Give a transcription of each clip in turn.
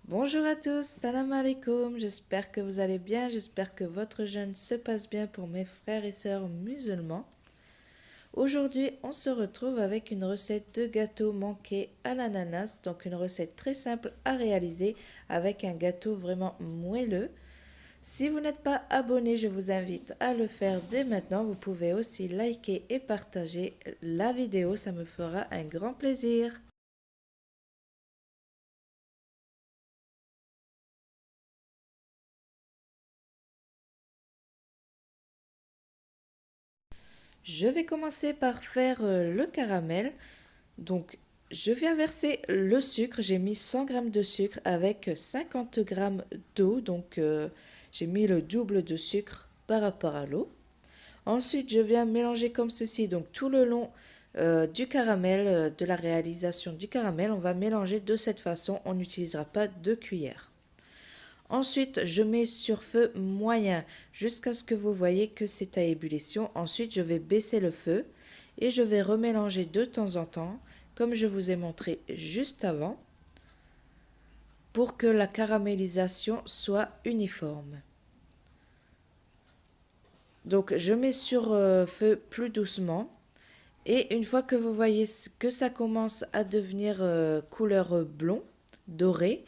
Bonjour à tous, salam alaikum, j'espère que vous allez bien, j'espère que votre jeûne se passe bien pour mes frères et sœurs musulmans. Aujourd'hui, on se retrouve avec une recette de gâteau manqué à l'ananas, donc une recette très simple à réaliser avec un gâteau vraiment moelleux. Si vous n'êtes pas abonné, je vous invite à le faire dès maintenant. Vous pouvez aussi liker et partager la vidéo, ça me fera un grand plaisir. Je vais commencer par faire le caramel. Donc, je viens verser le sucre. J'ai mis 100 g de sucre avec 50 g d'eau. Donc, j'ai mis le double de sucre par rapport à l'eau. Ensuite, je viens mélanger comme ceci. Donc, tout le long du caramel, de la réalisation du caramel, on va mélanger de cette façon. On n'utilisera pas de cuillère. Ensuite, je mets sur feu moyen jusqu'à ce que vous voyez que c'est à ébullition. Ensuite, je vais baisser le feu et je vais remélanger de temps en temps, comme je vous ai montré juste avant, pour que la caramélisation soit uniforme. Donc, je mets sur feu plus doucement. Et une fois que vous voyez que ça commence à devenir couleur blond, doré,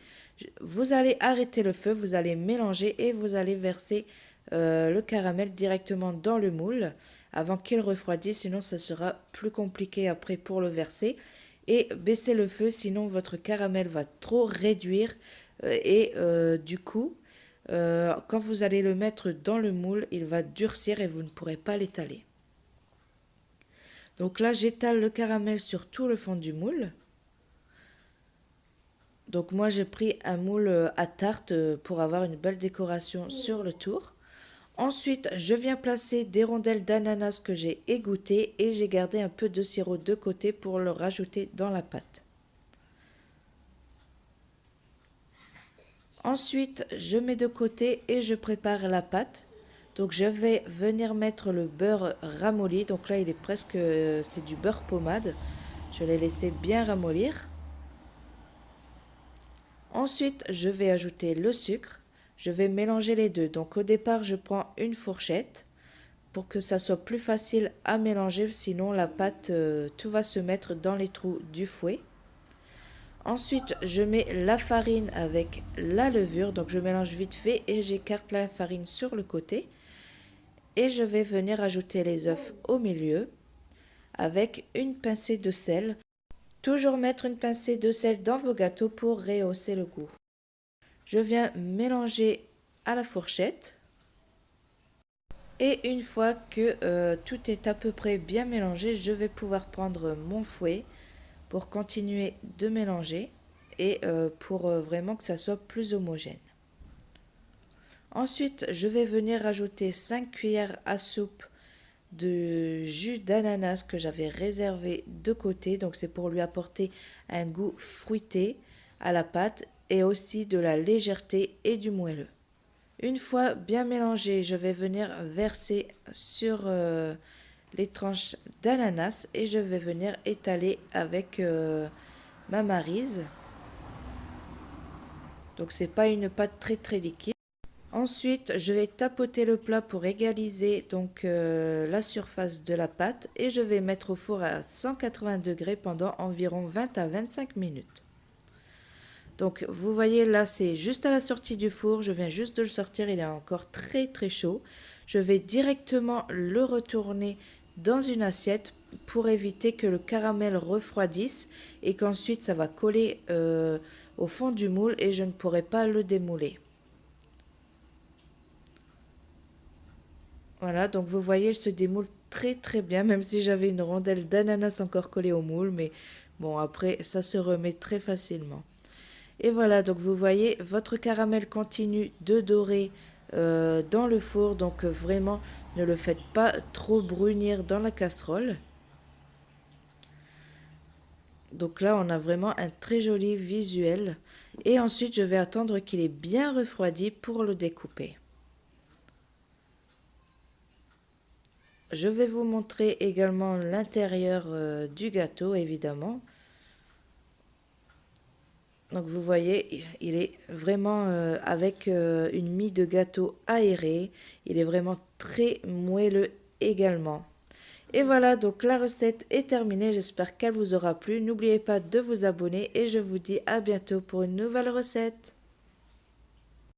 vous allez arrêter le feu, vous allez mélanger et vous allez verser le caramel directement dans le moule avant qu'il refroidisse, sinon ça sera plus compliqué après pour le verser. Et baissez le feu, sinon votre caramel va trop réduire du coup, quand vous allez le mettre dans le moule, il va durcir et vous ne pourrez pas l'étaler. Donc là, j'étale le caramel sur tout le fond du moule. Donc moi, j'ai pris un moule à tarte pour avoir une belle décoration sur le tour. Ensuite, je viens placer des rondelles d'ananas que j'ai égouttées et j'ai gardé un peu de sirop de côté pour le rajouter dans la pâte. Ensuite, je mets de côté et je prépare la pâte. Donc je vais venir mettre le beurre ramolli. Donc là, il est presque, c'est du beurre pommade. Je l'ai laissé bien ramollir. Ensuite, je vais ajouter le sucre. Je vais mélanger les deux. Donc au départ, je prends une fourchette pour que ça soit plus facile à mélanger. Sinon, la pâte, tout va se mettre dans les trous du fouet. Ensuite, je mets la farine avec la levure. Donc je mélange vite fait et j'écarte la farine sur le côté. Et je vais venir ajouter les œufs au milieu avec une pincée de sel. Toujours mettre une pincée de sel dans vos gâteaux pour rehausser le goût. Je viens mélanger à la fourchette et une fois que tout est à peu près bien mélangé, je vais pouvoir prendre mon fouet pour continuer de mélanger et pour vraiment que ça soit plus homogène. Ensuite, je vais venir rajouter 5 cuillères à soupe de jus d'ananas que j'avais réservé de côté. Donc c'est pour lui apporter un goût fruité à la pâte et aussi de la légèreté et du moelleux. Une fois bien mélangé, je vais venir verser sur les tranches d'ananas et je vais venir étaler avec ma maryse. Donc c'est pas une pâte très liquide. Ensuite, je vais tapoter le plat pour égaliser donc la surface de la pâte et je vais mettre au four à 180 degrés pendant environ 20 à 25 minutes. Donc vous voyez là, c'est juste à la sortie du four, je viens juste de le sortir, il est encore très chaud. Je vais directement le retourner dans une assiette pour éviter que le caramel refroidisse et qu'ensuite ça va coller au fond du moule et je ne pourrai pas le démouler. Voilà, donc vous voyez, il se démoule très bien, même si j'avais une rondelle d'ananas encore collée au moule, mais bon, après, ça se remet très facilement. Et voilà, donc vous voyez, votre caramel continue de dorer dans le four, donc vraiment, ne le faites pas trop brunir dans la casserole. Donc là, on a vraiment un très joli visuel. Et ensuite, je vais attendre qu'il ait bien refroidi pour le découper. Je vais vous montrer également l'intérieur du gâteau, évidemment. Donc vous voyez, il est vraiment avec une mie de gâteau aérée. Il est vraiment très moelleux également. Et voilà, donc la recette est terminée. J'espère qu'elle vous aura plu. N'oubliez pas de vous abonner et je vous dis à bientôt pour une nouvelle recette.